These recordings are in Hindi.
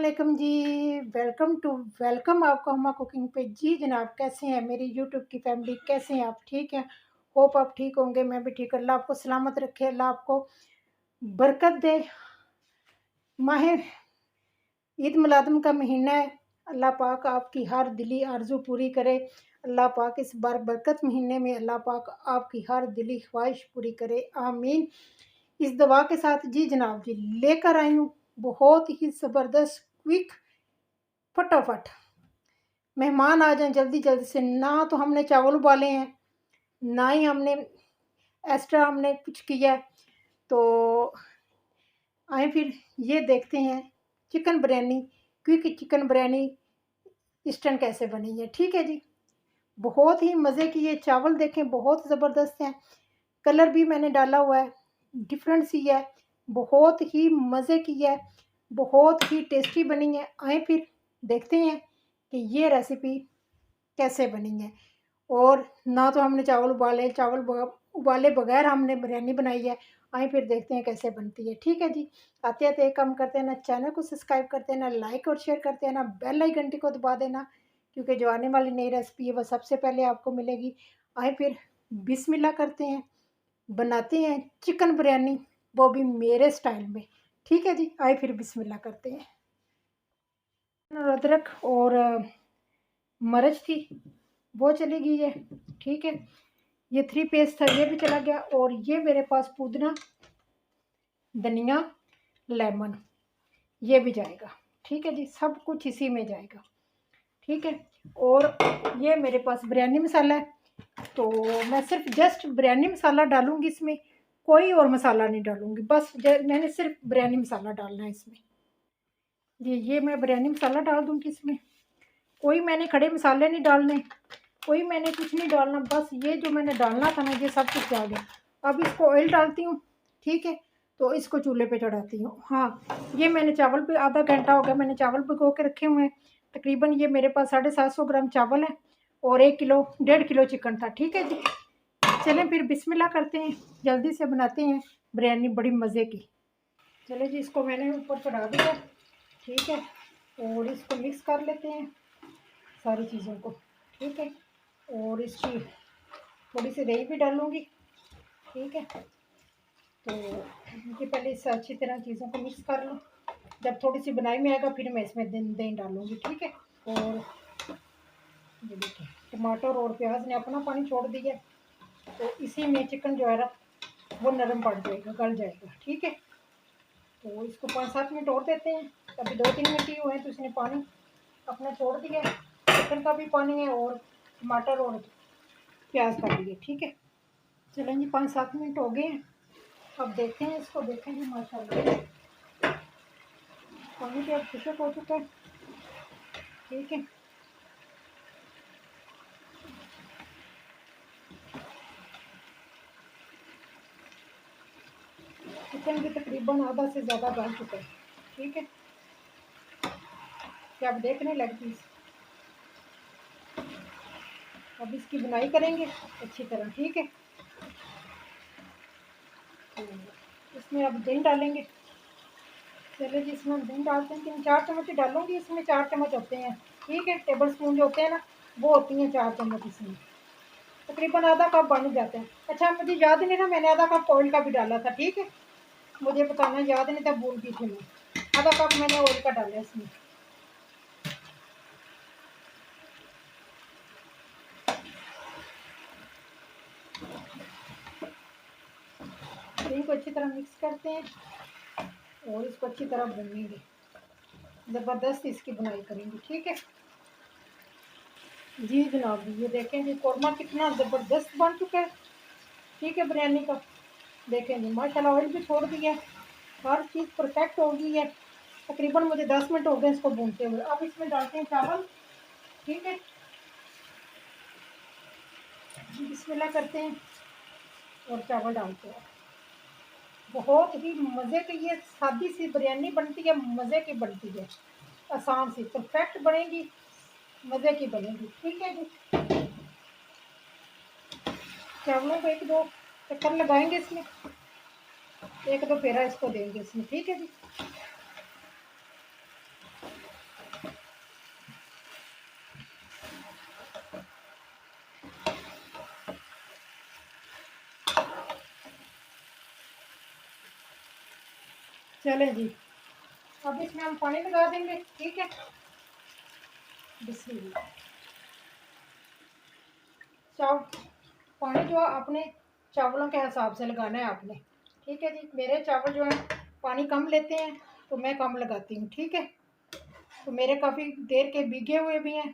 वालेकुम जी। वेलकम आपको अम्मा कुकिंग पे। जी जनाब, कैसे हैं मेरी यूट्यूब की फैमिली, कैसे हैं आप? ठीक है, होप आप ठीक होंगे, मैं भी ठीक। अल्लाह आपको सलामत रखे, अल्लाह आपको बरकत दे। माह ईद मिलादुम का महीना है। अल्लाह पाक आपकी हर दिली आरजू पूरी करे। अल्लाह पाक इस बार बरकत महीने में अल्लाह पाक आपकी हर दिली ख्वाहिश पूरी करे, आमीन। इस दवा के साथ जी जनाब जी लेकर आई हूँ बहुत ही ज़बरदस्त क्विक, फटाफट मेहमान आ जाएं जल्दी जल्दी से। ना तो हमने चावल उबाले हैं, ना ही हमने एक्स्ट्रा हमने कुछ किया है। तो आए फिर ये देखते हैं chicken biryani, quick chicken biryani instant कैसे बनी है। ठीक है जी, बहुत ही मज़े की। ये चावल देखें बहुत ज़बरदस्त हैं, कलर भी मैंने डाला हुआ है, डिफरेंट सी है, बहुत ही मज़े की है, बहुत ही टेस्टी बनी है। आए फिर देखते हैं कि ये रेसिपी कैसे बनी है। और ना तो हमने चावल उबाले, उबाले बगैर हमने बिरयानी बनाई है। आए फिर देखते हैं कैसे बनती है। ठीक है जी, आते आते एक काम करते हैं ना, चैनल को सब्सक्राइब करते हैं ना, लाइक और शेयर करते हैं ना, बेल आई घंटी को दबा देना, क्योंकि जो आने वाली नई रेसिपी है वह सबसे पहले आपको मिलेगी। आए फिर बिस्मिल्लाह करते हैं, बनाते हैं चिकन बिरयानी, वो भी मेरे स्टाइल में। ठीक है जी, आए फिर बिस्मिल्लाह करते हैं। और अदरक और मिर्च थी वो चली गई है। ठीक है, ये 3 पेस्ट था ये भी चला गया। और ये मेरे पास पुदीना, धनिया, लेमन ये भी जाएगा। ठीक है जी, सब कुछ इसी में जाएगा। ठीक है, और ये मेरे पास बिरयानी मसाला है, तो मैं सिर्फ जस्ट बिरयानी मसाला डालूंगी इसमें, कोई और मसाला नहीं डालूंगी। बस मैंने सिर्फ बिरयानी मसाला डालना है इसमें। ये मैं बिरयानी मसाला डाल दूंगी इसमें, कोई मैंने खड़े मसाले नहीं डालने, कोई मैंने कुछ नहीं डालना। बस ये जो मैंने डालना था ना ये सब कुछ डाल गया। अब इसको ऑयल डालती हूँ। ठीक है, तो इसको चूल्हे पे चढ़ाती हूँ। हाँ, ये मैंने चावल पे आधा घंटा हो गया मैंने चावल भिगो के रखे हुए हैं। तकरीबन ये मेरे पास 750 ग्राम चावल है और 1-1.5 किलो चिकन था। ठीक है जी, चलें फिर बिस्मिल्लाह करते हैं, जल्दी से बनाते हैं बिरयानी बड़ी मज़े की। चले जी, इसको मैंने ऊपर चढ़ा दिया। ठीक है, और इसको मिक्स कर लेते हैं सारी चीज़ों को। ठीक है, और इसकी थोड़ी सी दही भी डालूंगी। ठीक है, तो ये पहले इस अच्छी तरह चीज़ों को मिक्स कर लूँ। जब थोड़ी सी बनाई में आएगा फिर मैं इसमें दही डालूंगी। ठीक है, और ये देखिए टमाटर और प्याज ने अपना पानी छोड़ दिया, तो इसी में चिकन जो है ना वो नरम पड़ जाएगा, गल जाएगा। ठीक है, तो इसको 5-7 मिनट और देते हैं। अभी 2-3 मिनट ही हुए हैं तो इसने पानी अपना छोड़ दिया, चिकन का भी पानी है और टमाटर और प्याज का भी है। ठीक है, चलें जी 5-7 मिनट हो गए हैं। अब देखते हैं इसको, देखेंगे माशाल्लाह पानी भी अब खुशक हो चुका है। ठीक है, चिकन भी तकरीबन आधा से ज़्यादा गल चुका है। ठीक है, क्या आप देखने लगती, अब इसकी बुनाई करेंगे अच्छी तरह। ठीक है, तो इसमें अब दही डालेंगे। चलिए जी, इसमें दही डालते हैं, 3-4 चम्मच डालूंगी इसमें, 4 चम्मच होते हैं। ठीक है, टेबल स्पून जो होते हैं ना वो होती हैं 4 चम्मच इसमें, तकरीबन आधा कप बन जाता है। अच्छा, मुझे याद नहीं ना मैंने आधा कप ऑयल का भी डाला था। ठीक है, मुझे बताना याद नहीं था, भूल गई थी मैं। आधा कप मैंने ऑयल का डाला इसमें। दही को अच्छी तरह मिक्स करते हैं और इसको अच्छी तरह भूनेंगे, ज़बरदस्त इसकी बुनाई करेंगे। ठीक है जी जनाब, ये देखें जी कौरमा कितना ज़बरदस्त बन चुका है। ठीक है, बिरयानी का देखें जी माशाल्लाह ऑयल भी छोड़ दिया, हर चीज़ परफेक्ट हो गई है। तकरीबन मुझे 10 मिनट हो गए इसको भूनते हुए। अब इसमें डालते हैं चावल। ठीक है, बिस्मिल्लाह करते हैं और चावल डालते हैं। बहुत ही मज़े की ये सादी सी बिरयानी बनती है, मज़े की बनती है, आसान सी परफेक्ट बनेगी, मज़े की बनेगी। ठीक है जी, चावलों को 1-2 चक्कर लगाएंगे इसमें, 1-2 फेरा इसको देंगे इसमें। ठीक है जी, चलें जी, अब इसमें हम पानी लगा देंगे। ठीक है, बिस्मिल्लाह। चाव पानी जो अपने चावलों के हिसाब से लगाना है आपने। ठीक है जी, मेरे चावल जो है पानी कम लेते हैं तो मैं कम लगाती हूँ। ठीक है, तो मेरे काफ़ी देर के भीगे हुए भी हैं,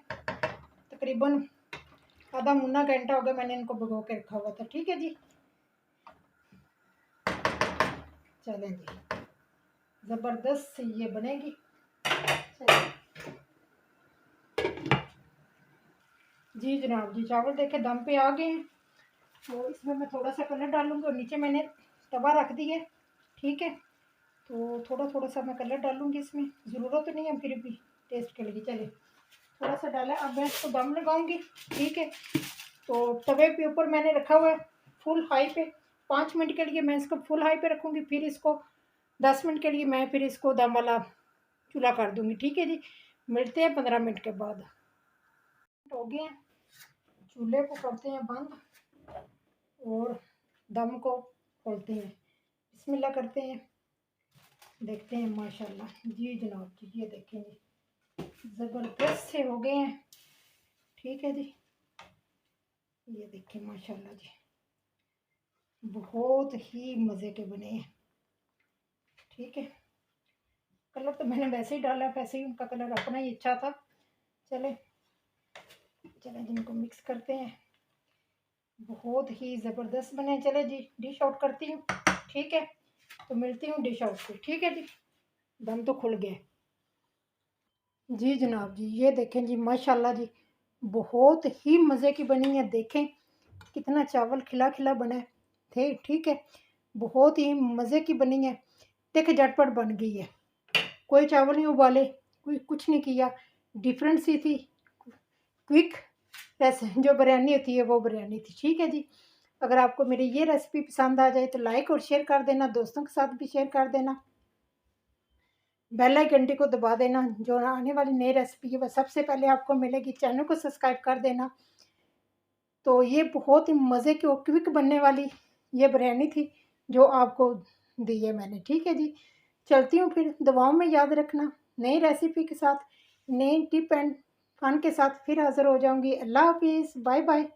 तकरीबन आधा मुन्ना घंटा हो गया मैंने इनको भिगो के रखा हुआ था। ठीक है जी, चलें जी, ज़बरदस्त ये बनेगी। चलें जी जनाब जी, चावल देखे दम पे आ गए हैं। तो इसमें मैं थोड़ा सा कलर डालूंगी और नीचे मैंने तवा रख दी है। ठीक है, तो थोड़ा थोड़ा सा मैं कलर डालूंगी इसमें, ज़रूरत तो नहीं है फिर भी टेस्ट के लिए। चले थोड़ा सा डाला, अब मैं इसको दम लगाऊंगी। ठीक है, तो तवे के ऊपर मैंने रखा हुआ है फुल हाई पे। 5 मिनट के लिए मैं इसको फुल हाई पे रखूँगी, फिर इसको 10 मिनट के लिए मैं फिर इसको दम वाला चूल्हा कर दूँगी। ठीक है जी, मिलते हैं 15 मिनट के बाद। हो गए हैं, चूल्हे को करते हैं बंद और दम को खोलते हैं। बिस्मिल्लाह करते हैं, देखते हैं। माशाल्लाह जी जनाब जी, ये देखें जी, ज़बरदस्त से हो गए हैं। ठीक है जी, ये देखें माशाल्लाह जी, बहुत ही मज़े के बने हैं। ठीक है, कलर तो मैंने वैसे ही डाला, वैसे ही उनका कलर अपना ही अच्छा था। चले चले जिनको मिक्स करते हैं, बहुत ही ज़बरदस्त बने। चले जी, डिश आउट करती हूँ। ठीक है, तो मिलती हूँ डिश आउट से। ठीक है जी, दम तो खुल गया जी जनाब जी, ये देखें जी माशाल्लाह जी, बहुत ही मज़े की बनी है। देखें कितना चावल खिला खिला बना है थे। ठीक है, बहुत ही मज़े की बनी है। देखे झटपट बन गई है, कोई चावल नहीं उबाले, कोई कुछ नहीं किया, डिफरेंट सी थी, क्विक रेस जो बिरयानी होती है वो बिरयानी थी। ठीक है जी, अगर आपको मेरी ये रेसिपी पसंद आ जाए तो लाइक और शेयर कर देना, दोस्तों के साथ भी शेयर कर देना, बेल आइकन घंटी को दबा देना। जो आने वाली नई रेसिपी है वह सबसे पहले आपको मिलेगी। चैनल को सब्सक्राइब कर देना। तो ये बहुत ही मज़े की और क्विक बनने वाली ये बिरयानी थी जो आपको दी है मैंने। ठीक है जी, चलती हूँ फिर, दुआओं में याद रखना। नई रेसिपी के साथ, नई टिप एंड फन के साथ फिर हाज़िर हो जाऊँगी। अल्लाह हाफिज़, बाय बाय।